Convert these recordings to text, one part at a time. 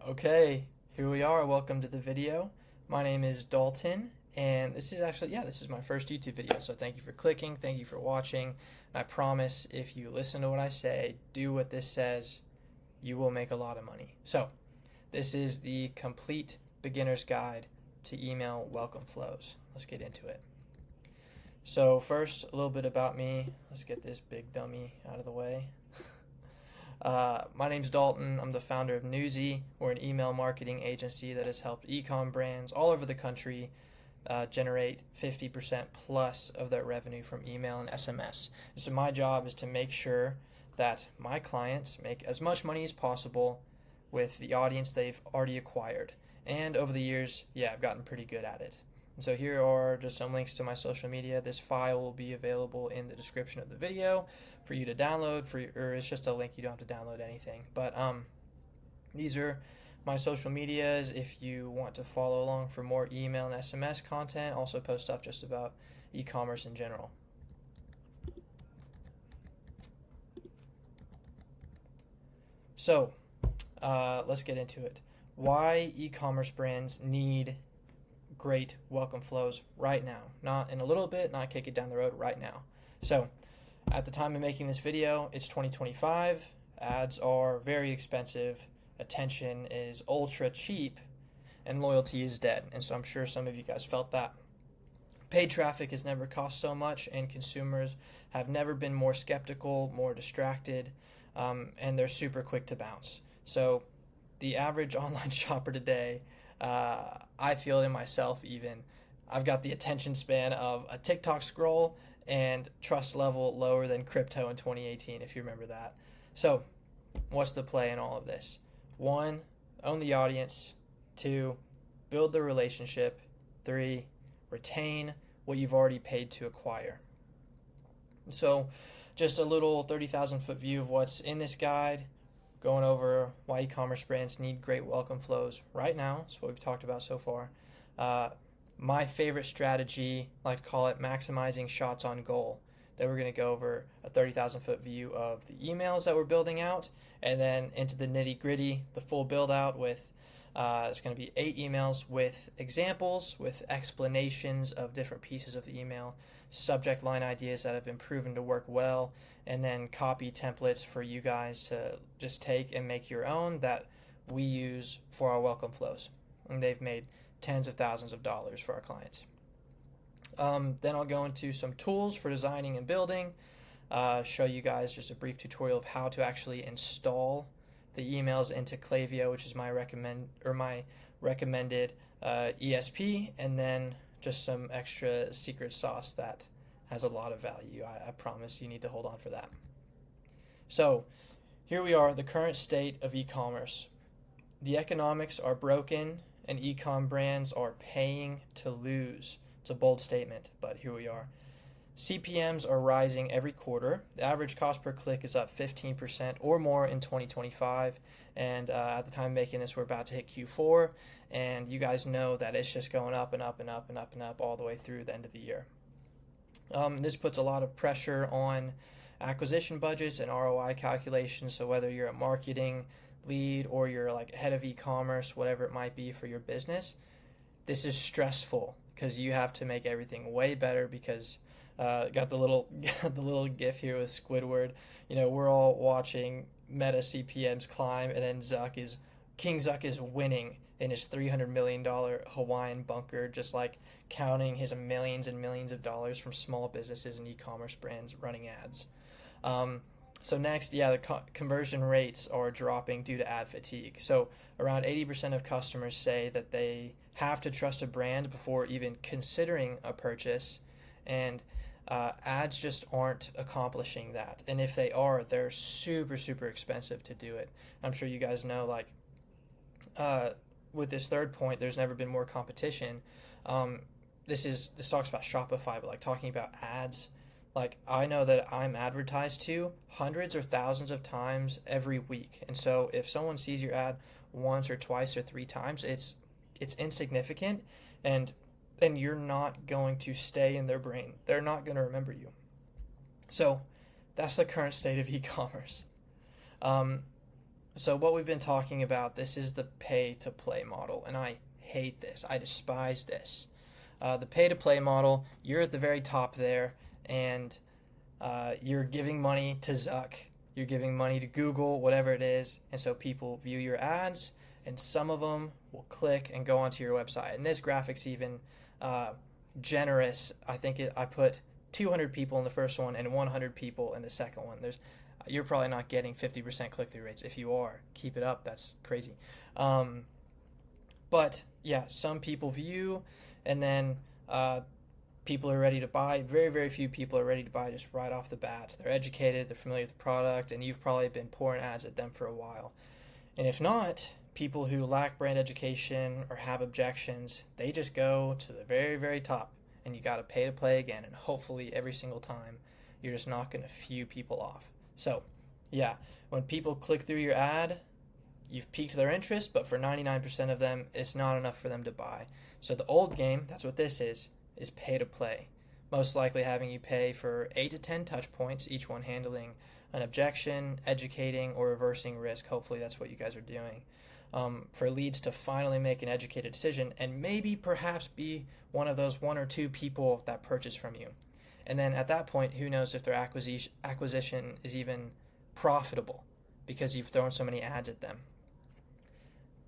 Okay, here we are. Welcome to the video. My name is Dalton, and this is this is my first YouTube video. So thank you for clicking, thank you for watching. And I promise if you listen to what I say, do what this says, you will make a lot of money. So this is the complete beginner's guide to email welcome flows. Let's get into it. So first, a little bit about me. Let's get this big dummy out of the way. My name's Dalton. I'm the founder of Newsy. We're an email marketing agency that has helped e-com brands all over the country generate 50% plus of their revenue from email and SMS. So my job is to make sure that my clients make as much money as possible with the audience they've already acquired. And over the years, I've gotten pretty good at it. So here are just some links to my social media. This file will be available in the description of the video for you to download, or it's just a link. You don't have to download anything. But these are my social medias if you want to follow along for more email and SMS content. Also post stuff just about e-commerce in general. So let's get into it. Why e-commerce brands need great welcome flows right now, not in a little bit, not kick it down the road, right now. So at the time of making this video, it's 2025. Ads are very expensive, attention is ultra cheap, and loyalty is dead. And so I'm sure some of you guys felt that. Paid traffic has never cost so much, and consumers have never been more skeptical, more distracted, and they're super quick to bounce. So the average online shopper today, I feel in myself even, I've got the attention span of a TikTok scroll and trust level lower than crypto in 2018, if you remember that. So what's the play in all of this? 1, own the audience. 2, build the relationship. 3, retain what you've already paid to acquire. So just a little 30,000 foot view of what's in this guide, going over why e-commerce brands need great welcome flows right now. That's what we've talked about so far. My favorite strategy, I like to call it maximizing shots on goal. Then we're going to go over a 30,000 foot view of the emails that we're building out, and then into the nitty gritty, the full build out with it's going to be 8 emails with examples, with explanations of different pieces of the email, subject line ideas that have been proven to work well, and then copy templates for you guys to just take and make your own that we use for our welcome flows. And they've made tens of thousands of dollars for our clients. Then I'll go into some tools for designing and building, show you guys just a brief tutorial of how to actually install the emails into Klaviyo, which is my recommended ESP, and then just some extra secret sauce that has a lot of value. I promise you need to hold on for that. So here we are, the current state of e-commerce. The economics are broken, and e-com brands are paying to lose. It's a bold statement, but here we are. CPMs are rising every quarter. The average cost per click is up 15% or more in 2025. And at the time of making this, we're about to hit Q4. And you guys know that it's just going up and up and up and up and up all the way through the end of the year. This puts a lot of pressure on acquisition budgets and ROI calculations. So whether you're a marketing lead or you're like head of e-commerce, whatever it might be for your business, this is stressful because you have to make everything way better because got the little GIF here with Squidward. We're all watching Meta CPMs climb, and then King Zuck is winning in his $300 million Hawaiian bunker, just like counting his millions and millions of dollars from small businesses and e-commerce brands running ads. So next, the conversion rates are dropping due to ad fatigue. So around 80% of customers say that they have to trust a brand before even considering a purchase, and ads just aren't accomplishing that. And if they are, they're super, super expensive to do it. I'm sure you guys know, with this third point, there's never been more competition. This talks about Shopify, but talking about ads, I know that I'm advertised to hundreds or thousands of times every week. And so if someone sees your ad once or twice or 3 times, it's insignificant, and you're not going to stay in their brain. They're not going to remember you. So that's the current state of e-commerce. So what we've been talking about, this is the pay to play model, and I hate this. I despise this. The pay to play model, you're at the very top there, and you're giving money to Zuck, you're giving money to Google, whatever it is, and so people view your ads, and some of them will click and go onto your website. And this graphic's even generous. I put 200 people in the first one and 100 people in the second one. You're probably not getting 50% click-through rates. If you are, keep it up. That's crazy. But yeah, some people view, and then people are ready to buy. Very, very few people are ready to buy just right off the bat. They're educated, they're familiar with the product, and you've probably been pouring ads at them for a while. And if not, people who lack brand education or have objections, they just go to the very, very top, and you got to pay to play again. And hopefully every single time, you're just knocking a few people off. So yeah, when people click through your ad, you've piqued their interest, but for 99% of them, it's not enough for them to buy. So the old game, that's what this is pay to play. Most likely having you pay for 8 to 10 touch points, each one handling an objection, educating, or reversing risk. Hopefully that's what you guys are doing. For leads to finally make an educated decision and maybe perhaps be one of those 1 or 2 people that purchase from you. And then at that point, who knows if their acquisition is even profitable because you've thrown so many ads at them.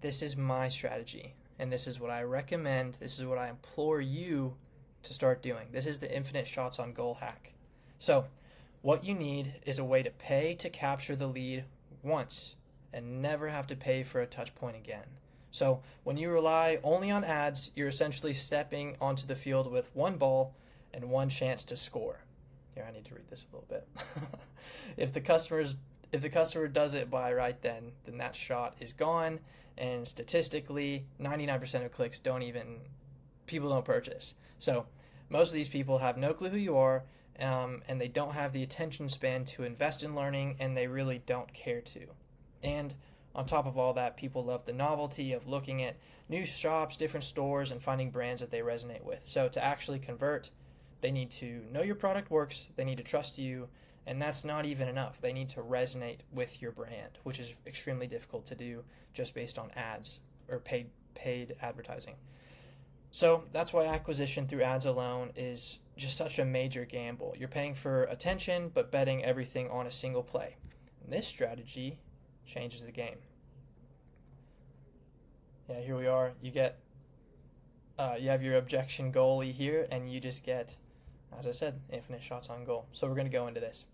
This is my strategy, and this is what I recommend. This is what I implore you to start doing. This is the infinite shots on goal hack. So what you need is a way to pay to capture the lead once and never have to pay for a touch point again. So when you rely only on ads, you're essentially stepping onto the field with 1 ball and 1 chance to score. Here, I need to read this a little bit. If the customer does it by right then that shot is gone, and statistically 99% of clicks people don't purchase. So most of these people have no clue who you are, and they don't have the attention span to invest in learning, and they really don't care to. And on top of all that, people love the novelty of looking at new shops, different stores, and finding brands that they resonate with. So to actually convert, they need to know your product works, they need to trust you, and that's not even enough. They need to resonate with your brand, which is extremely difficult to do just based on ads or paid advertising. So that's why acquisition through ads alone is just such a major gamble. You're paying for attention, but betting everything on a single play. And this strategy changes the game. Yeah, here we are. You have your objection goalie here, and you just get, as I said, infinite shots on goal. So we're going to go into this.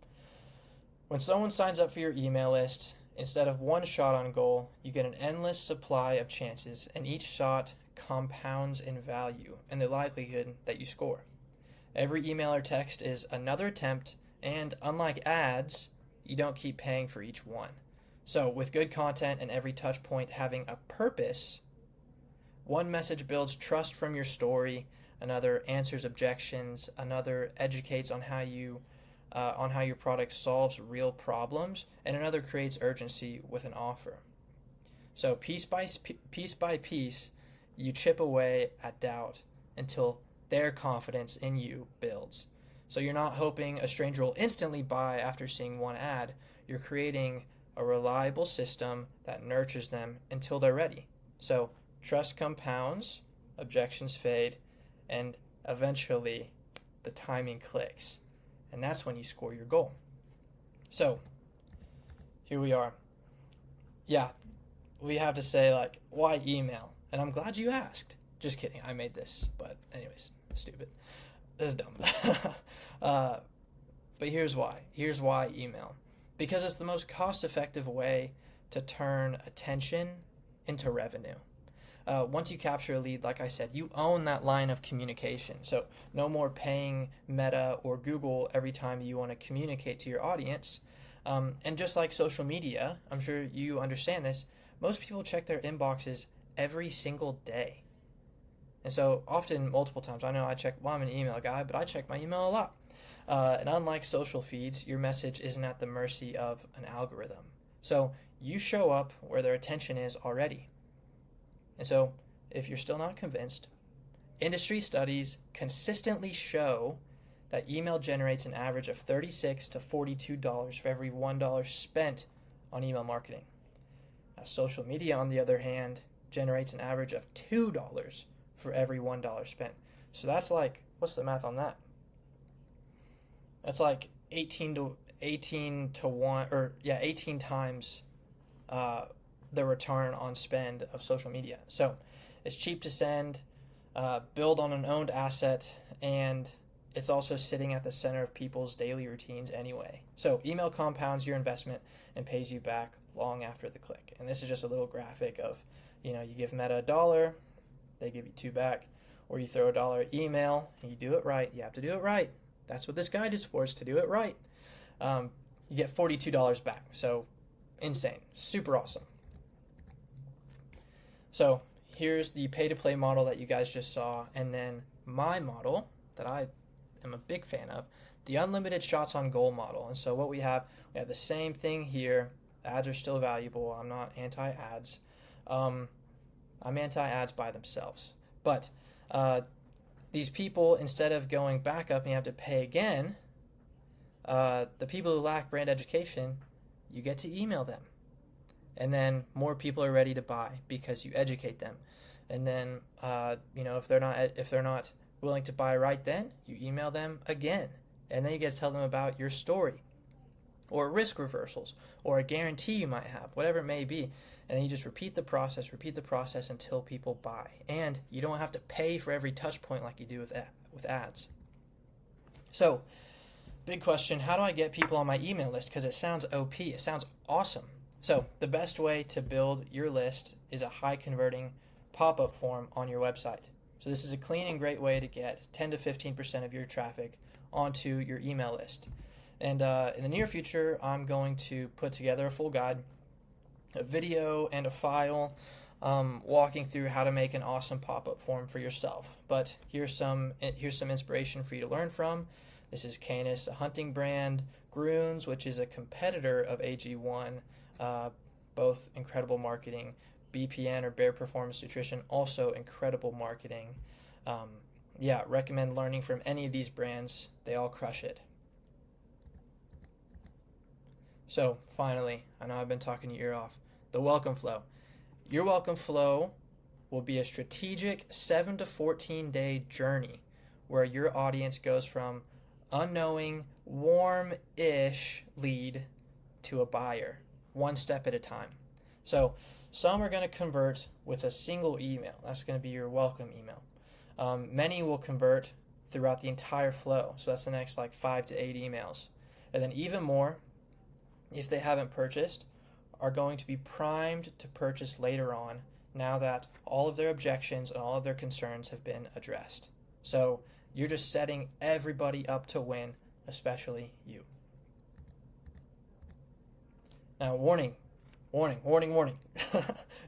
When someone signs up for your email list, instead of 1 shot on goal, you get an endless supply of chances, and each shot compounds in value and the likelihood that you score. Every email or text is another attempt, and unlike ads, you don't keep paying for each one. So with good content and every touch point having a purpose, one message builds trust from your story, another answers objections, another educates on how your product solves real problems, and another creates urgency with an offer. So piece by piece, you chip away at doubt until their confidence in you builds. So you're not hoping a stranger will instantly buy after seeing 1 ad. You're creating a reliable system that nurtures them until they're ready. So trust compounds, objections fade, and eventually the timing clicks. And that's when you score your goal. So here we are. Yeah, we have to say, why email? And I'm glad you asked. Just kidding, I made this, but anyways, stupid. This is dumb. But here's why. Here's why email. Because it's the most cost-effective way to turn attention into revenue. Once you capture a lead, like I said, you own that line of communication. So no more paying Meta or Google every time you want to communicate to your audience. And just like social media, I'm sure you understand this, most people check their inboxes every single day. And so often, multiple times, I know I'm an email guy, but I check my email a lot. And unlike social feeds, your message isn't at the mercy of an algorithm. So you show up where their attention is already. And so if you're still not convinced, industry studies consistently show that email generates an average of $36 to $42 for every $1 spent on email marketing. Social media, on the other hand, generates an average of $2 for every $1 spent. So that's like, what's the math on that? That's like 18 to 1, or yeah, 18 times the return on spend of social media. So it's cheap to send, build on an owned asset, and it's also sitting at the center of people's daily routines anyway. So email compounds your investment and pays you back long after the click. And this is just a little graphic of, you give Meta $1, they give you $2 back, or you throw $1 email and you do it right. You have to do it right. That's what this guide is for, is to do it right. You get $42 back. So insane, super awesome. So here's the pay-to-play model that you guys just saw, and then my model that I am a big fan of, the unlimited shots on goal model. And so what we have the same thing here. Ads are still valuable. I'm not anti-ads. I'm anti-ads by themselves. But these people, instead of going back up and you have to pay again, the people who lack brand education, you get to email them. And then more people are ready to buy because you educate them. And then, if they're not willing to buy right then, you email them again. And then you get to tell them about your story, or risk reversals, or a guarantee you might have, whatever it may be. And then you just repeat the process until people buy. And you don't have to pay for every touch point like you do with ads. So, big question, how do I get people on my email list? Because it sounds OP, it sounds awesome. So the best way to build your list is a high converting pop-up form on your website. So this is a clean and great way to get 10 to 15% of your traffic onto your email list. And in the near future, I'm going to put together a full guide, a video and a file walking through how to make an awesome pop-up form for yourself. But here's some inspiration for you to learn from. This is Canis, a hunting brand, Groons, which is a competitor of AG1, both incredible marketing. BPN, or Bear Performance Nutrition, also incredible marketing. Recommend learning from any of these brands. They all crush it. So finally, I know I've been talking your ear off, the welcome flow. Your welcome flow will be a strategic 7 to 14 day journey where your audience goes from unknowing, warm-ish lead to a buyer, one step at a time. So some are going to convert with a single email. That's going to be your welcome email. Many will convert throughout the entire flow. So that's the next 5 to 8 emails. And then even more, if they haven't purchased, are going to be primed to purchase later on, now that all of their objections and all of their concerns have been addressed. So you're just setting everybody up to win, especially you. Now, warning.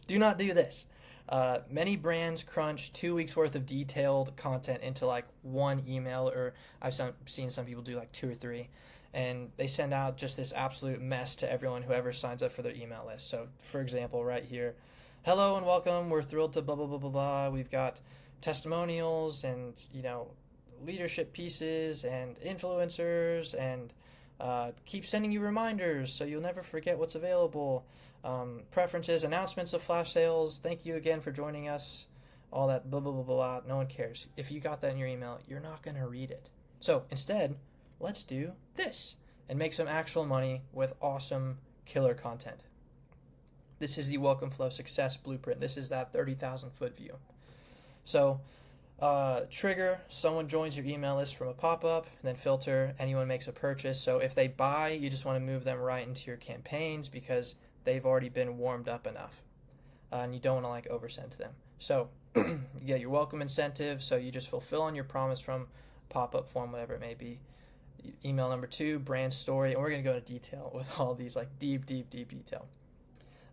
Do not do this. Many brands crunch 2 weeks worth of detailed content into one email, or I've seen some people do 2 or 3, and they send out just this absolute mess to everyone who ever signs up for their email list. So, for example, right here, hello and welcome. We're thrilled to blah, blah, blah, blah, blah. We've got testimonials and, leadership pieces and influencers, and keep sending you reminders so you'll never forget what's available. Preferences, announcements of flash sales. Thank you again for joining us. All that blah, blah, blah, blah. No one cares. If you got that in your email, you're not going to read it. So instead, let's do this and make some actual money with awesome killer content. This is the Welcome Flow Success Blueprint. This is that 30,000 foot view. So trigger, someone joins your email list from a pop-up, and then filter, anyone makes a purchase. So if they buy, you just want to move them right into your campaigns because they've already been warmed up enough, and you don't want to oversend to them. So you get your welcome incentive, so you just fulfill on your promise from pop-up form, whatever it may be. Email number 2, brand story, and we're going to go into detail with all these, deep detail.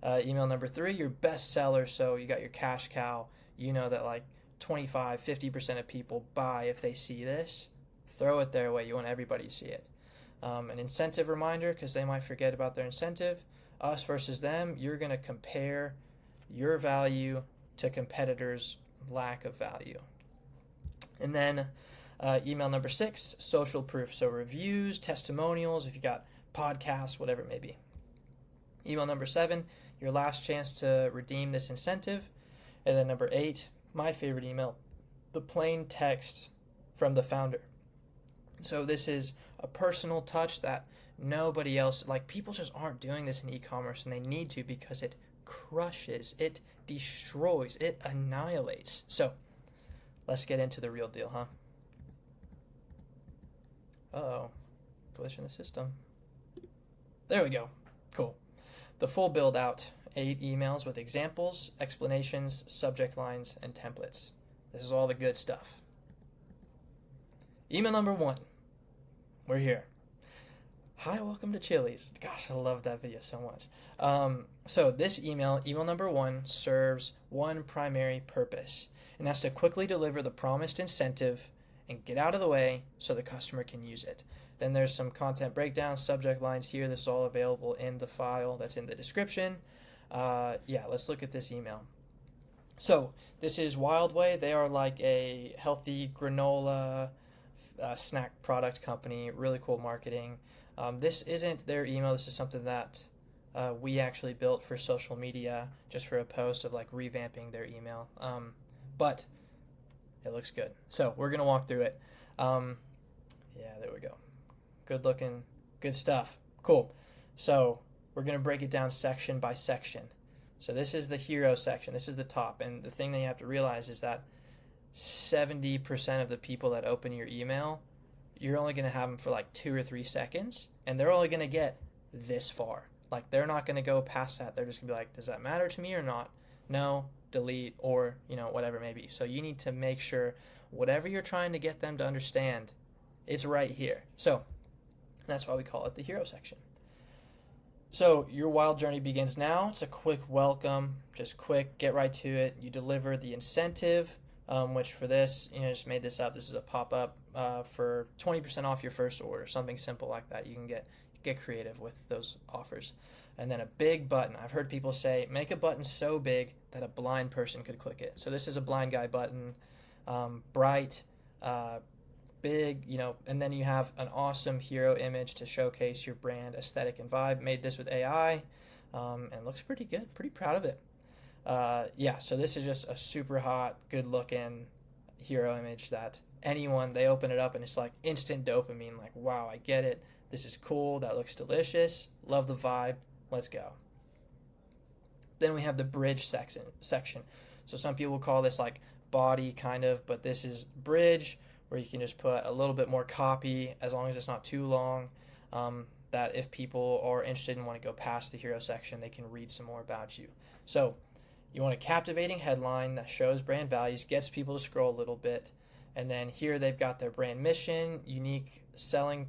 Email number 3, your best seller, so you got your cash cow. You know that 25, 50% of people buy if they see this. Throw it their way. You want everybody to see it. An incentive reminder, because they might forget about their incentive. Us versus them, you're going to compare your value to competitors' lack of value. And then email number 6, social proof. So reviews, testimonials, if you got podcasts, whatever it may be. Email number 7, your last chance to redeem this incentive. And then number 8, my favorite email, the plain text from the founder. So this is a personal touch that nobody else, like people just aren't doing this in e-commerce, and they need to, because it crushes, it destroys, it annihilates. So let's get into the real deal, huh? Uh-oh, glitch in the system. There we go. Cool. The full build out, 8 emails with examples, explanations, subject lines, and templates. This is all the good stuff. Email number 1. We're here. Hi, welcome to Chili's. Gosh, I love that video so much. So this email number 1, serves one primary purpose, and that's to quickly deliver the promised incentive and get out of the way so the customer can use it. Then there's some content breakdown, subject lines here. This is all available in the file that's in the description. Let's look at this email. So this is Wild Way. They are like a healthy granola snack product company. Really cool marketing. This isn't their email. This is something that we actually built for social media, just for a post of like revamping their email. But it looks good. So we're going to walk through it. There we go. Good looking, good stuff. Cool. So we're going to break it down section by section. So this is the hero section. This is the top. And the thing that you have to realize is that 70% of the people that open your email, you're only going to have them for like 2 or 3 seconds, and they're only going to get this far. Like, they're not going to go past that. They're just going to be like, does that matter to me or not? No, delete, or, whatever it may be. So you need to make sure whatever you're trying to get them to understand, it's right here. So that's why we call it the hero section. So your wild journey begins now. It's a quick welcome, just quick, get right to it. You deliver the incentive, which for this, just made this up. This is a pop-up for 20% off your first order, something simple like that. You can get creative with those offers. And then a big button. I've heard people say, make a button so big that a blind person could click it. So this is a blind guy button, bright, big, and then you have an awesome hero image to showcase your brand aesthetic and vibe. Made this with AI, and looks pretty good. Pretty proud of it. So this is just a super hot, good looking hero image that anyone, they open it up and it's like instant dopamine. Like, wow, I get it. This is cool. That looks delicious. Love the vibe. Let's go. Then we have the bridge section. So some people call this like body kind of, but this is bridge, where you can just put a little bit more copy, as long as it's not too long, that if people are interested and want to go past the hero section, they can read some more about you. So you want a captivating headline that shows brand values, gets people to scroll a little bit, and then here they've got their brand mission, unique selling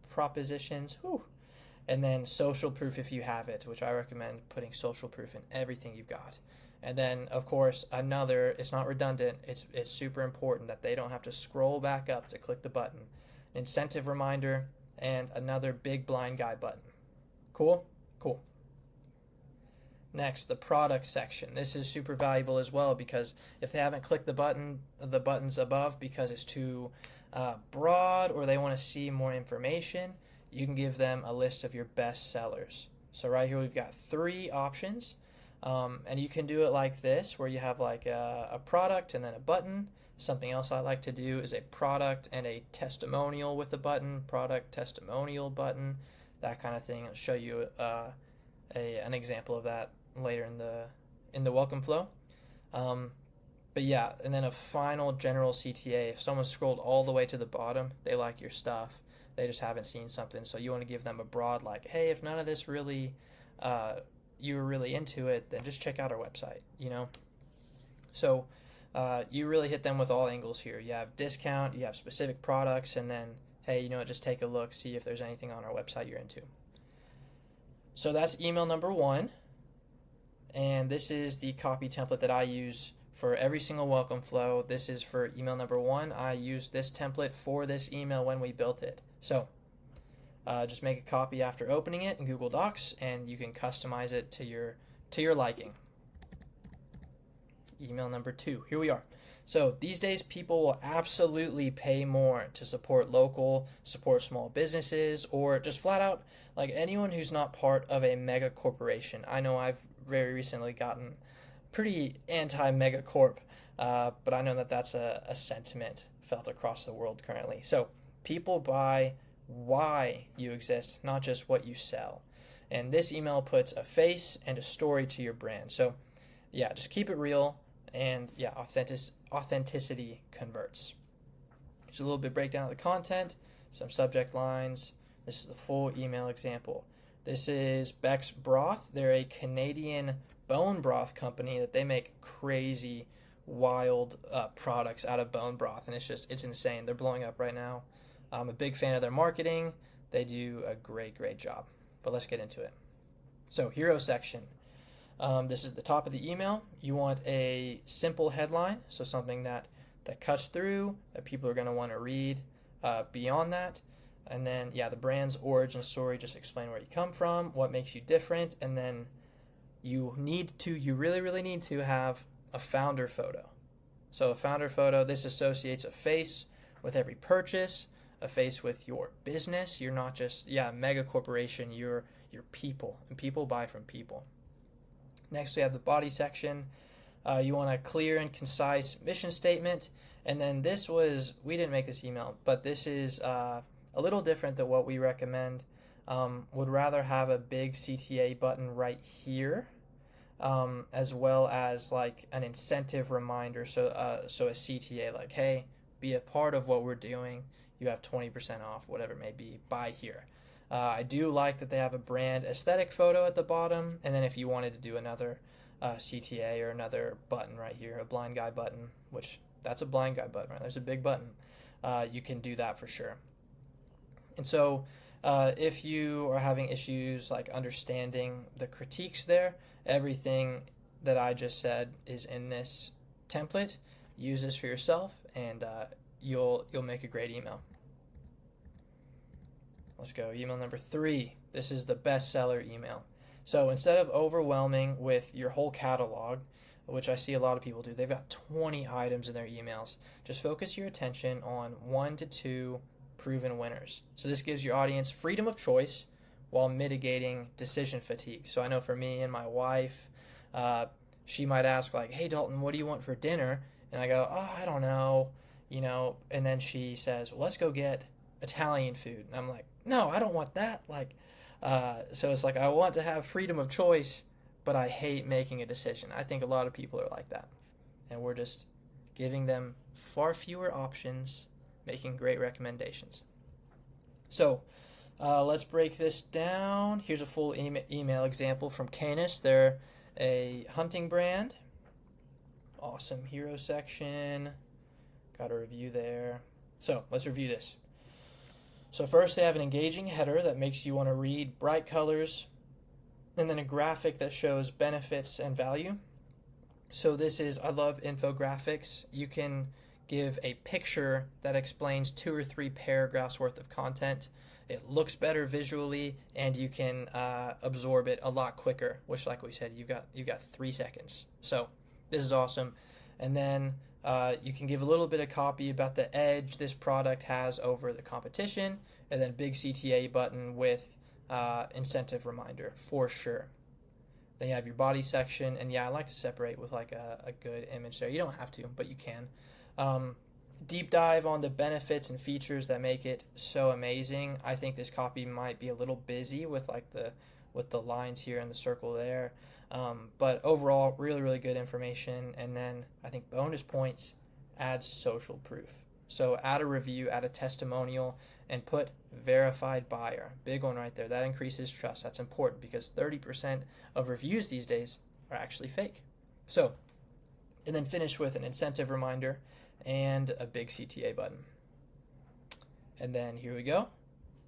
propositions, and then social proof if you have it, which I recommend putting social proof in everything you've got. And then, of course, it's not redundant, it's super important that they don't have to scroll back up to click the button. An incentive reminder, and another big blind guy button. Cool? Cool. Next, the product section. This is super valuable as well, because if they haven't clicked the buttons above because it's too broad, or they want to see more information, you can give them a list of your best sellers. So right here we've got 3 options. And you can do it like this, where you have like a product and then a button. Something else I like to do is a product and a testimonial with a button, product, testimonial, button, that kind of thing. I'll show you an example of that later in the welcome flow. And then a final general CTA. If someone scrolled all the way to the bottom, they like your stuff, they just haven't seen something. So you want to give them a broad, like, hey, if none of this really you were really into it, then just check out our website, So you really hit them with all angles here. You have discount, you have specific products, and then, hey, just take a look, see if there's anything on our website you're into. So that's email number 1. And this is the copy template that I use for every single welcome flow. This is for email number 1. I used this template for this email when we built it. So just make a copy after opening it in Google Docs, and you can customize it to your liking. Email number 2. Here we are. So these days, people will absolutely pay more to support local, support small businesses, or just flat out like anyone who's not part of a mega corporation. I know I've very recently gotten pretty anti megacorp, but I know that that's a sentiment felt across the world currently. So people buy why you exist, not just what you sell. And this email puts a face and a story to your brand. So yeah, just keep it real, and yeah, authenticity converts. Here's a little bit breakdown of the content, some subject lines. This is the full email example. This is Beck's Broth. They're a Canadian bone broth company that they make crazy, wild products out of bone broth, and it's insane. They're blowing up right now. I'm a big fan of their marketing. They do a great job. But let's get into it. So, hero section. This is the top of the email. You want a simple headline, so something that cuts through, that people are going to want to read beyond that. And then, yeah, the brand's origin story, just explain where you come from, what makes you different, and then you really need to have a founder photo. So a founder photo, this associates a face with every purchase, a face with your business. You're not just, mega corporation, you're people, and people buy from people. Next, we have the body section. You want a clear and concise mission statement. And then we didn't make this email, but this is a little different than what we recommend. Would rather have a big CTA button right here, as well as like an incentive reminder. So a CTA, like, hey, be a part of what we're doing. You have 20% off, whatever it may be, buy here. I do like that they have a brand aesthetic photo at the bottom, and then if you wanted to do another CTA or another button right here, a blind guy button, which that's a blind guy button, right? There's a big button. You can do that for sure. And so if you are having issues like understanding the critiques there, everything that I just said is in this template. Use this for yourself, and you'll make a great email. Let's go. Email number 3. This is the bestseller email. So instead of overwhelming with your whole catalog, which I see a lot of people do, they've got 20 items in their emails. Just focus your attention on 1 to 2 proven winners. So this gives your audience freedom of choice while mitigating decision fatigue. So I know for me and my wife, she might ask like, hey Dalton, what do you want for dinner? And I go, oh, I don't know, and then she says, well, let's go get Italian food. And I'm like, no, I don't want that. So it's like, I want to have freedom of choice, but I hate making a decision. I think a lot of people are like that. And we're just giving them far fewer options, making great recommendations. So let's break this down. Here's a full email example from Canis. They're a hunting brand. Awesome hero section. Got a review there. So let's review this. So first, they have an engaging header that makes you want to read, bright colors, and then a graphic that shows benefits and value. So I love infographics. You can give a picture that explains 2 or 3 paragraphs worth of content. It looks better visually, and you can absorb it a lot quicker, which, like we said, you got 3 seconds. So this is awesome. And then you can give a little bit of copy about the edge this product has over the competition, and then big CTA button with incentive reminder for sure. Then you have your body section, and I like to separate with like a good image there. You don't have to, but you can. Deep dive on the benefits and features that make it so amazing. I think this copy might be a little busy with the lines here and the circle there. But overall, really good information. And then I think bonus points, add social proof. So add a review, add a testimonial, and put verified buyer. Big one right there. That increases trust. That's important because 30% of reviews these days are actually fake. So, and then finish with an incentive reminder and a big CTA button. And then here we go,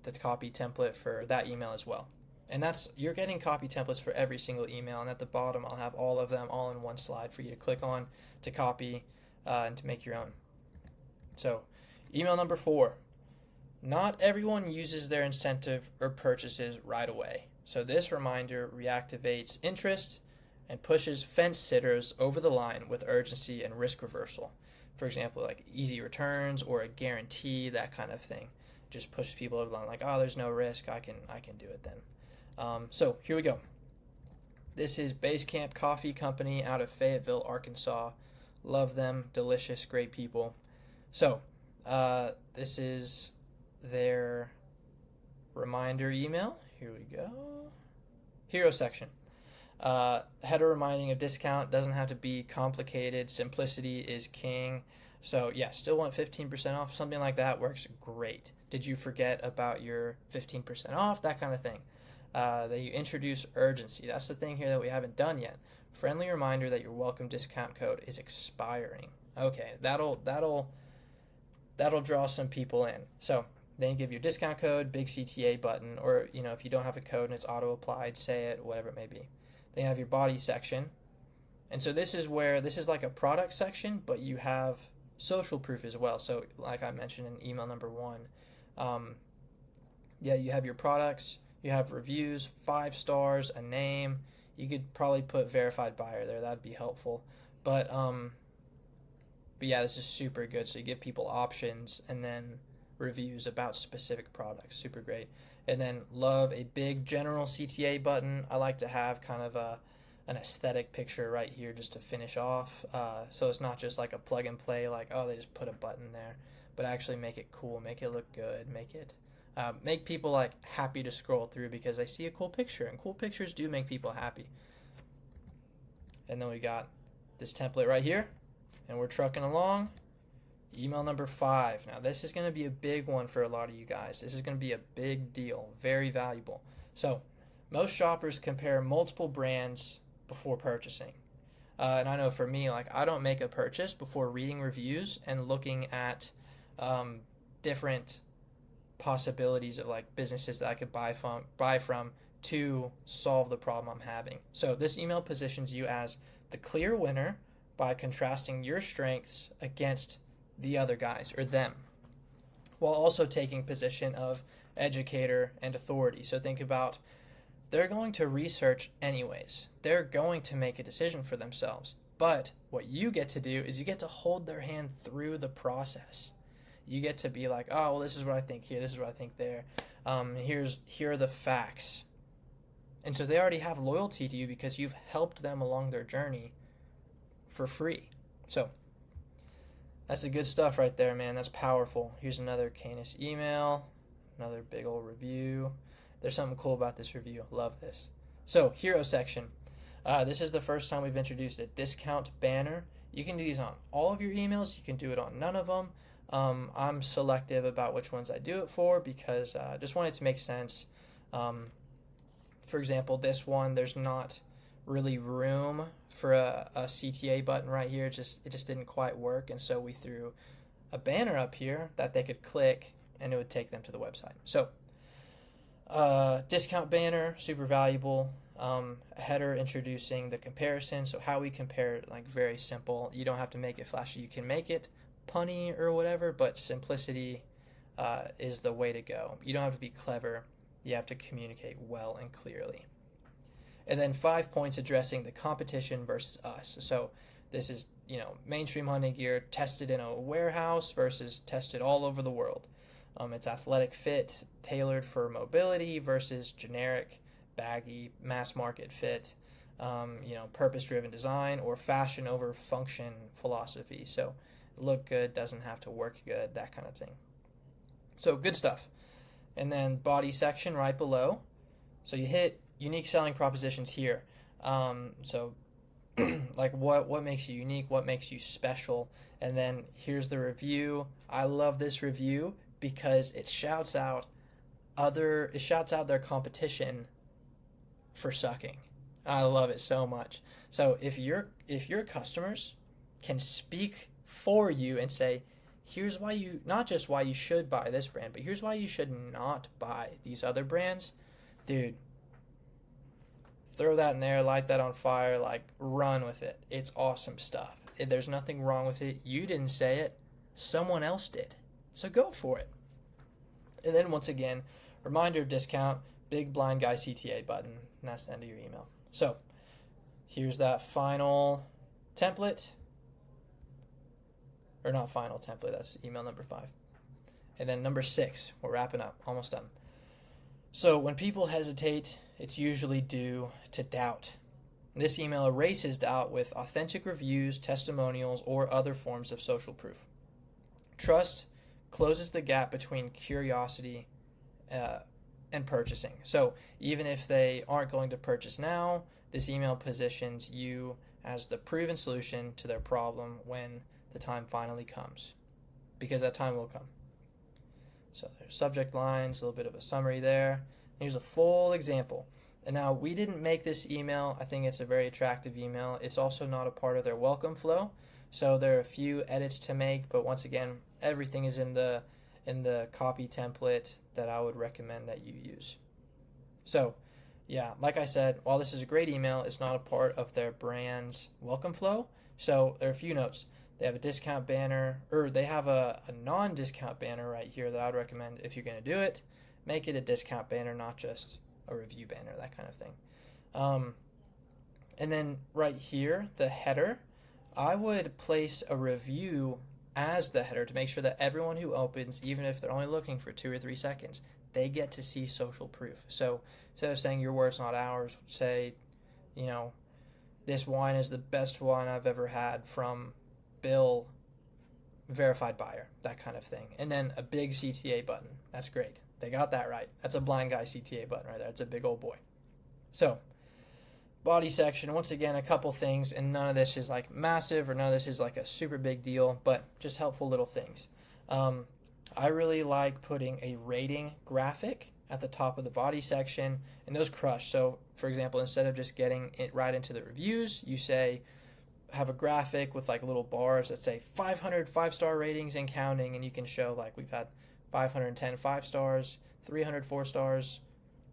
the copy template for that email as well. And you're getting copy templates for every single email, and at the bottom I'll have all of them all in one slide for you to click on to copy and to make your own. So email number 4, not everyone uses their incentive or purchases right away. So this reminder reactivates interest and pushes fence sitters over the line with urgency and risk reversal. For example, like easy returns or a guarantee, that kind of thing. Just pushes people over the line, like, oh, there's no risk, I can do it then. So here we go. This is Basecamp Coffee Company out of Fayetteville, Arkansas. Love them, delicious, great people. So this is their reminder email. Here we go. Hero section. Header reminding of discount, doesn't have to be complicated. Simplicity is king. So yeah, still want 15% off. Something like that works great. Did you forget about your 15% off? That kind of thing. That you introduce urgency. That's the thing here that we haven't done yet. Friendly reminder that your welcome discount code is expiring. Okay, that'll draw some people in. So then you give your discount code, big CTA button, or if you don't have a code and it's auto applied, say it, whatever it may be. Then you have your body section. And so this is like a product section, but you have social proof as well. So like I mentioned in email number 1, you have your products, you have reviews, 5 stars, a name. You could probably put verified buyer there. That'd be helpful. But yeah, this is super good. So you give people options and then reviews about specific products. Super great. And then love a big general CTA button. I like to have kind of an aesthetic picture right here just to finish off. So it's not just like a plug and play, like, oh, they just put a button there, but actually make it cool, make it look good, make people like happy to scroll through because they see a cool picture, and cool pictures do make people happy. And then we got this template right here, and we're trucking along. Email number 5. Now this is going to be a big one for a lot of you guys. This is going to be a big deal, very valuable. So most shoppers compare multiple brands before purchasing. And I know for me, like, I don't make a purchase before reading reviews and looking at different possibilities of like businesses that I could buy from to solve the problem I'm having. So this email positions you as the clear winner by contrasting your strengths against the other guys or them, while also taking position of educator and authority. So think about, they're going to research anyways. They're going to make a decision for themselves. But what you get to do is you get to hold their hand through the process. You get to be like, oh, well, this is what I think here, this is what I think there. Here are the facts. And so they already have loyalty to you because you've helped them along their journey for free. So that's the good stuff right there, man. That's powerful. Here's another Canis email, another big old review. There's something cool about this review. Love this. So, hero section. This is the first time we've introduced a discount banner. You can do these on all of your emails. You can do it on none of them. I'm selective about which ones I do it for because I just want it to make sense. For example, this one, there's not really room for a CTA button right here. It just didn't quite work, and so we threw a banner up here that they could click and it would take them to the website. So discount banner, super valuable. A header introducing the comparison, so how we compare it, like very simple. You don't have to make it flashy. You can make it punny or whatever, but simplicity is the way to go. You don't have to be clever. You have to communicate well and clearly. And then 5 points addressing the competition versus us. So this is, mainstream hunting gear tested in a warehouse versus tested all over the world. It's athletic fit, tailored for mobility versus generic, baggy, mass market fit, purpose-driven design, or fashion over function philosophy. So look good, doesn't have to work good, that kind of thing. So good stuff. And then body section right below. So you hit unique selling propositions here. So like what makes you unique, what makes you special. And then here's the review. I love this review because it shouts out their competition for sucking. I love it so much. So if your customers can speak for you and say, here's why you, not just why you should buy this brand, but here's why you should not buy these other brands, dude, throw that in there, light that on fire, like run with it. It's awesome stuff. There's nothing wrong with it. You didn't say it, someone else did. So go for it. And then once again, reminder discount, big blind guy CTA button, and that's the end of your email. So here's that final template. or not final template, that's email number 5. And then number 6, we're wrapping up, almost done. So when people hesitate, it's usually due to doubt. This email erases doubt with authentic reviews, testimonials, or other forms of social proof. Trust closes the gap between curiosity and purchasing. So even if they aren't going to purchase now, this email positions you as the proven solution to their problem when the time finally comes, because that time will come. So there's subject lines, a little bit of a summary there. Here's a full example. And now, we didn't make this email. I think it's a very attractive email. It's also not a part of their welcome flow, so there are a few edits to make, but once again, everything is in the copy template that I would recommend that you use. So yeah, like I said, while this is a great email, it's not a part of their brand's welcome flow. So there are a few notes. They have a discount banner, or they have a non-discount banner right here that I would recommend. If you're going to do it, make it a discount banner, not just a review banner, that kind of thing. And then right here, the header, I would place a review as the header to make sure that everyone who opens, even if they're only looking for 2 or 3 seconds, they get to see social proof. So instead of saying your words, not ours, say, this wine is the best wine I've ever had from Bill, verified buyer, that kind of thing. And then a big CTA button. That's great. They got that right. That's a blind guy CTA button right there. It's a big old boy. So body section, once again, a couple things, and none of this is like massive, or none of this is like a super big deal, but just helpful little things. I really like putting a rating graphic at the top of the body section, and those crush. So for example, instead of just getting it right into the reviews, you say, have a graphic with like little bars that say 500 5-star ratings and counting, and you can show like we've had 510 5 stars, 300 4 stars,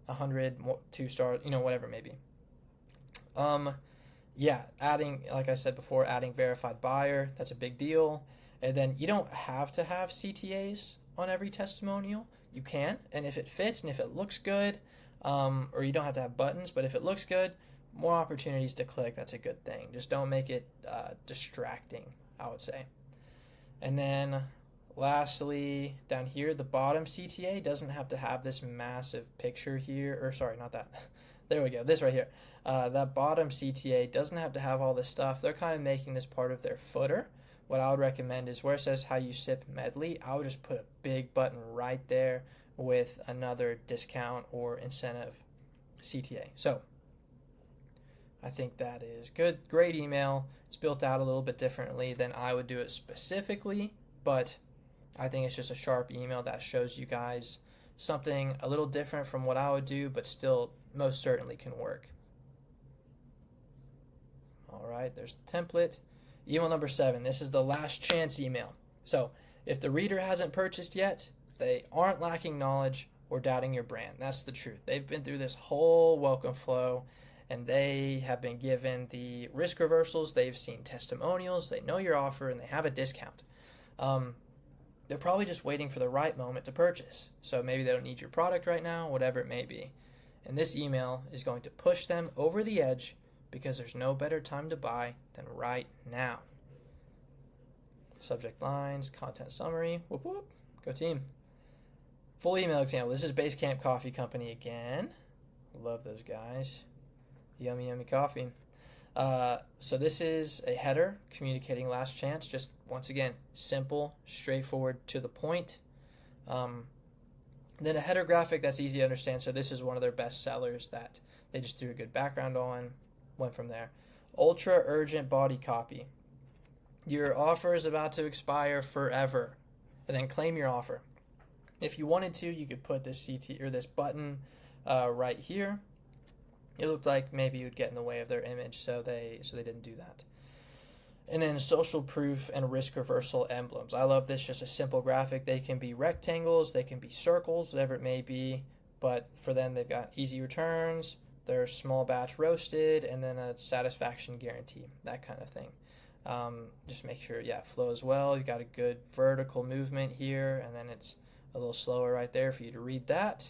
100 2 stars, whatever it may be. Adding, like I said before, adding verified buyer, that's a big deal. And then you don't have to have CTAs on every testimonial. You can, and if it fits and if it looks good, or you don't have to have buttons, but if it looks good, more opportunities to click, that's a good thing. Just don't make it distracting, I would say. And then lastly, down here, the bottom CTA doesn't have to have this massive picture here, or sorry, not that. There we go, this right here. That bottom CTA doesn't have to have all this stuff. They're kind of making this part of their footer. What I would recommend is where it says how you sip medley, I would just put a big button right there with another discount or incentive CTA. So I think that is good. Great email. It's built out a little bit differently than I would do it specifically, but I think it's just a sharp email that shows you guys something a little different from what I would do, but still most certainly can work. All right, there's the template. Email number 7, this is the last chance email. So if the reader hasn't purchased yet, they aren't lacking knowledge or doubting your brand. That's the truth. They've been through this whole welcome flow, and they have been given the risk reversals. They've seen testimonials. They know your offer, and they have a discount. They're probably just waiting for the right moment to purchase. So maybe they don't need your product right now, whatever it may be. And this email is going to push them over the edge, because there's no better time to buy than right now. Subject lines, content summary, whoop whoop, go team. Full email example. This is Basecamp Coffee Company again. Love those guys. Yummy, yummy coffee. So this is a header communicating last chance. Just once again, simple, straightforward, to the point. Then a header graphic that's easy to understand. So this is one of their best sellers that they just threw a good background on. Went from there. Ultra urgent body copy. Your offer is about to expire forever, and then claim your offer. If you wanted to, you could put this CT or this button right here. It looked like maybe you'd get in the way of their image, so they didn't do that. And then social proof and risk reversal emblems. I love this, just a simple graphic. They can be rectangles, they can be circles, whatever it may be, but for them they've got easy returns, they're small batch roasted, and then a satisfaction guarantee, that kind of thing. Just make sure, flows well. You've got a good vertical movement here, and then it's a little slower right there for you to read that.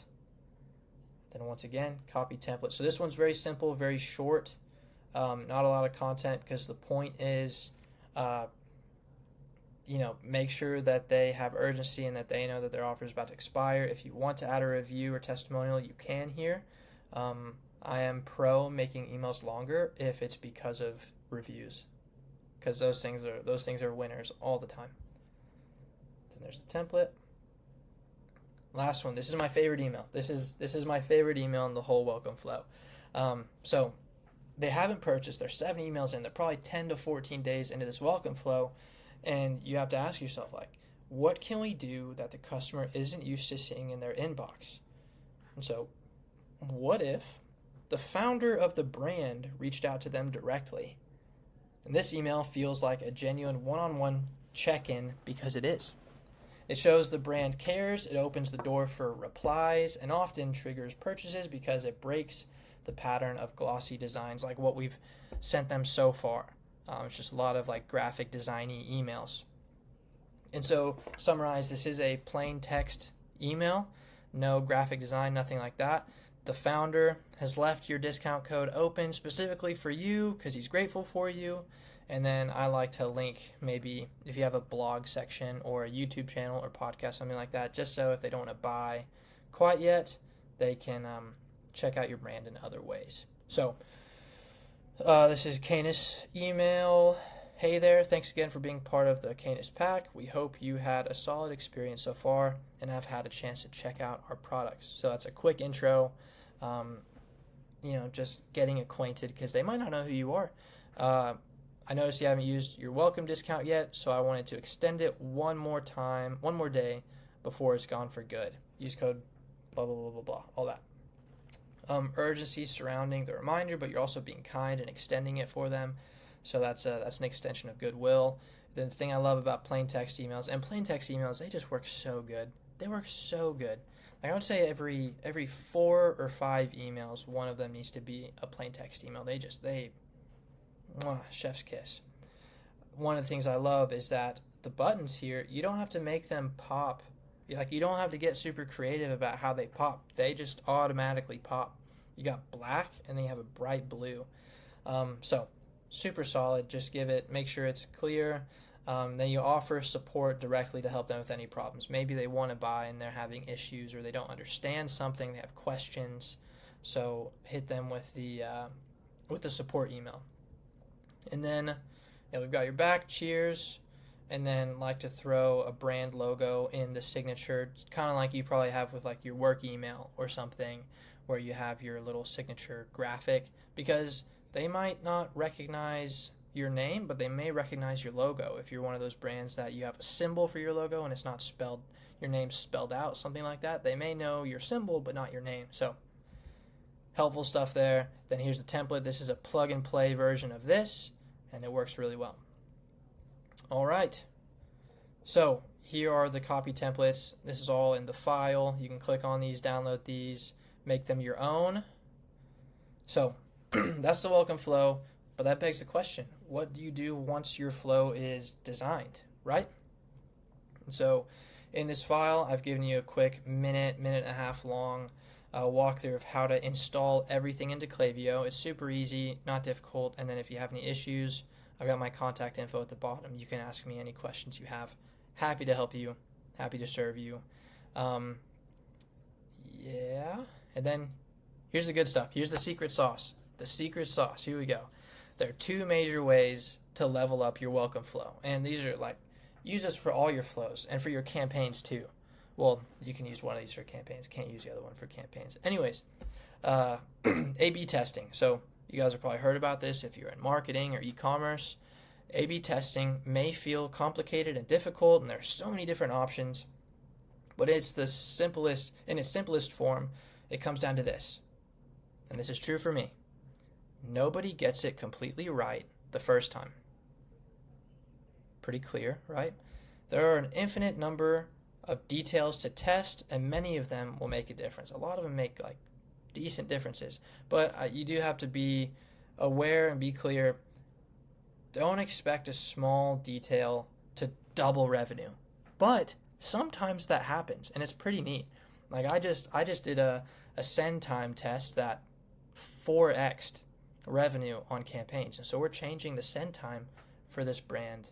Then once again, copy template. So this one's very simple, very short, not a lot of content, because the point is make sure that they have urgency and that they know that their offer is about to expire. If you want to add a review or testimonial, you can here. I am pro making emails longer if it's because of reviews, because those things are winners all the time. Then there's the template. Last one. This is my favorite email. This is my favorite email in the whole welcome flow. So they haven't purchased. They're 7 emails in. They're probably 10 to 14 days into this welcome flow, and you have to ask yourself, like, what can we do that the customer isn't used to seeing in their inbox? And so, what if the founder of the brand reached out to them directly? And this email feels like a genuine one-on-one check-in, because it is. It shows the brand cares, it opens the door for replies, and often triggers purchases because it breaks the pattern of glossy designs like what we've sent them so far. It's just a lot of like graphic designy emails. And so, summarize, this is a plain text email, no graphic design, nothing like that. The founder has left your discount code open specifically for you because he's grateful for you. And then I like to link, maybe if you have a blog section or a YouTube channel or podcast, something like that, just so if they don't want to buy quite yet, they can check out your brand in other ways. So this is Canis email. Hey there, thanks again for being part of the Canis pack. We hope you had a solid experience so far and have had a chance to check out our products. So that's a quick intro, just getting acquainted, because they might not know who you are. I noticed you haven't used your welcome discount yet, so I wanted to extend it one more day before it's gone for good. Use code blah, blah, blah, blah, blah, all that. Urgency surrounding the reminder, but you're also being kind and extending it for them. So that's an extension of goodwill. The thing I love about plain text emails, they just work so good. They work so good. Like, I would say every 4 or 5 emails, one of them needs to be a plain text email. Chef's kiss. One of the things I love is that the buttons here, you don't have to make them pop. You don't have to get super creative about how they pop. They just automatically pop. You got black and then you have a bright blue. So super solid. Just make sure it's clear. Then you offer support directly to help them with any problems. Maybe they want to buy and they're having issues, or they don't understand something, they have questions. So hit them with the support email. And then we've got your back, cheers, and then like to throw a brand logo in the signature, kind of like you probably have with like your work email or something, where you have your little signature graphic, because they might not recognize your name, but they may recognize your logo. If you're one of those brands that you have a symbol for your logo and it's not spelled, your name's spelled out, something like that, they may know your symbol but not your name. So helpful stuff there. Then here's the template. This is a plug and play version of this, and it works really well. All right. So here are the copy templates. This is all in the file. You can click on these, download these, make them your own. So that's the welcome flow. But that begs the question, what do you do once your flow is designed, right? And so in this file, I've given you a quick minute and a half long walkthrough of how to install everything into Klaviyo. It's super easy, not difficult. And then if you have any issues, I've got my contact info at the bottom. You can ask me any questions you have. Happy to help you. Happy to serve you. And then here's the good stuff. Here's the secret sauce. The secret sauce. Here we go. There are 2 major ways to level up your welcome flow. And these are use this for all your flows and for your campaigns too. Well, you can use one of these for campaigns. Can't use the other one for campaigns. Anyways, A/B testing. So you guys have probably heard about this if you're in marketing or e-commerce. A/B testing may feel complicated and difficult, and there are so many different options, but it's the simplest. In its simplest form, it comes down to this, and this is true for me. Nobody gets it completely right the first time. Pretty clear, right? There are an infinite number of details to test, and many of them will make a difference. A lot of them make decent differences, but you do have to be aware and be clear. Don't expect a small detail to double revenue, but sometimes that happens, and it's pretty neat. I just did a send time test that 4x'd revenue on campaigns, and so we're changing the send time for this brand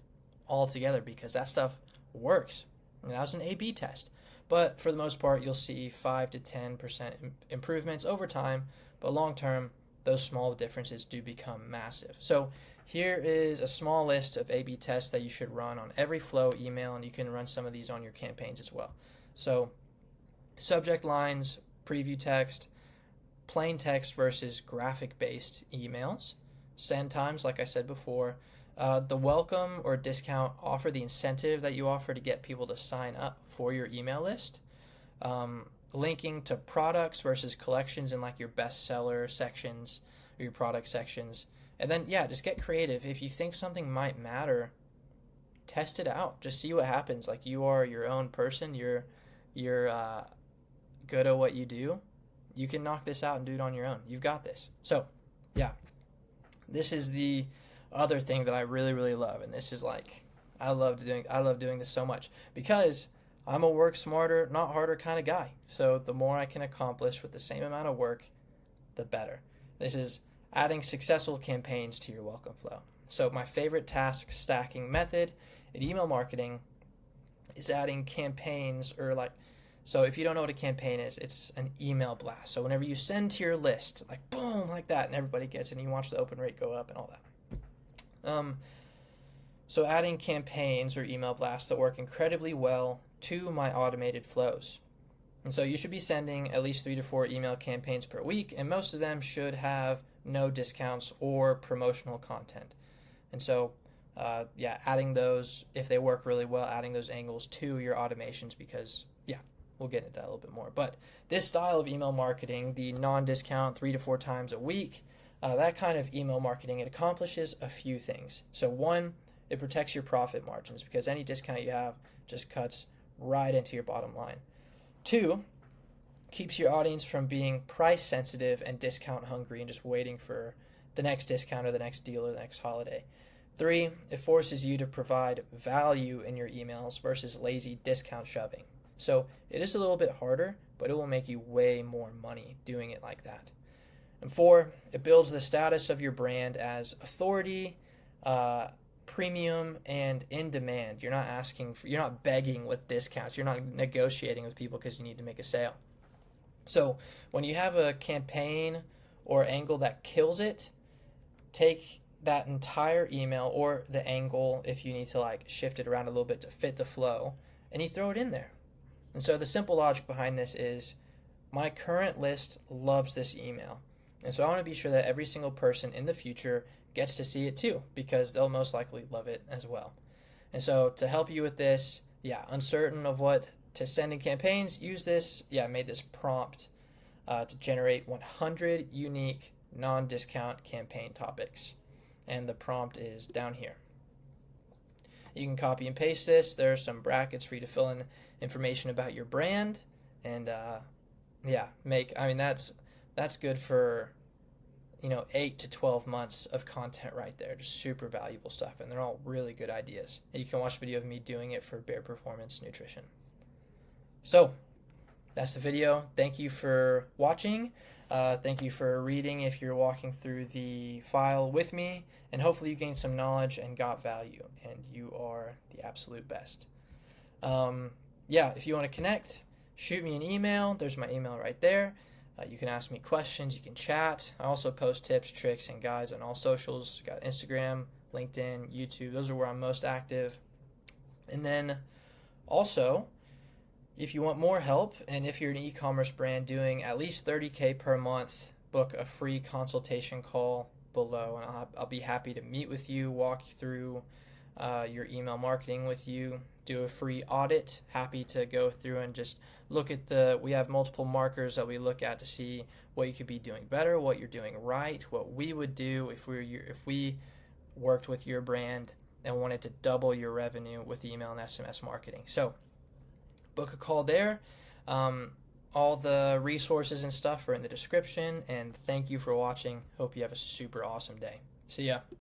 altogether because that stuff works. And that was an A/B test. But for the most part, you'll see 5 to 10% improvements over time. But long term, those small differences do become massive. So here is a small list of A/B tests that you should run on every flow email, and you can run some of these on your campaigns as well. So subject lines, preview text, plain text versus graphic-based emails, send times, like I said before, the welcome or discount offer, the incentive that you offer to get people to sign up for your email list, linking to products versus collections in like your bestseller sections or your product sections. And then, yeah, just get creative. If you think something might matter, test it out. Just see what happens. Like, you are your own person. You're good at what you do. You can knock this out and do it on your own. You've got this. So, yeah, this is the other thing that I really, really love. And this is like, I love doing this so much because I'm a work smarter, not harder kind of guy. So the more I can accomplish with the same amount of work, the better. This is adding successful campaigns to your welcome flow. So my favorite task stacking method in email marketing is adding campaigns, or like, so if you don't know what a campaign is, it's an email blast. So whenever you send to your list, like boom, like that, and everybody gets it, and you watch the open rate go up and all that. So adding campaigns or email blasts that work incredibly well to my automated flows. And so you should be sending at least 3 to 4 email campaigns per week, and most of them should have no discounts or promotional content. And so, adding those, if they work really well, adding those angles to your automations, because, we'll get into that a little bit more. But this style of email marketing, the non-discount 3 to 4 times a week, that kind of email marketing, it accomplishes a few things. So one, it protects your profit margins because any discount you have just cuts right into your bottom line. 2, keeps your audience from being price sensitive and discount hungry and just waiting for the next discount or the next deal or the next holiday. 3, it forces you to provide value in your emails versus lazy discount shoving. So it is a little bit harder, but it will make you way more money doing it like that. And 4, it builds the status of your brand as authority, premium, and in demand. You're not begging with discounts. You're not negotiating with people because you need to make a sale. So when you have a campaign or angle that kills it, take that entire email or the angle, if you need to like shift it around a little bit to fit the flow, and you throw it in there. And so the simple logic behind this is my current list loves this email. And so I want to be sure that every single person in the future gets to see it too, because they'll most likely love it as well. And so to help you with this, uncertain of what to send in campaigns, use this. I made this prompt to generate 100 unique non-discount campaign topics. And the prompt is down here. You can copy and paste this. There are some brackets for you to fill in information about your brand. And that's good for 8 to 12 months of content right there. Just super valuable stuff, and they're all really good ideas. And you can watch a video of me doing it for Bear Performance Nutrition. So that's the video. Thank you for watching. Thank you for reading if you're walking through the file with me, and hopefully you gained some knowledge and got value, and you are the absolute best. If you want to connect, shoot me an email. There's my email right there. You can ask me questions. You can chat. I also post tips, tricks, and guides on all socials. Got Instagram, LinkedIn, YouTube. Those are where I'm most active. And then also, if you want more help, and if you're an e-commerce brand doing at least $30K per month, book a free consultation call below, and I'll be happy to meet with you, walk through your email marketing with you, do a free audit. Happy to go through and just look at we have multiple markers that we look at to see what you could be doing better, what you're doing right, what we would do if we worked with your brand and wanted to double your revenue with email and SMS marketing. So book a call there. All the resources and stuff are in the description, and thank you for watching. Hope you have a super awesome day. See ya.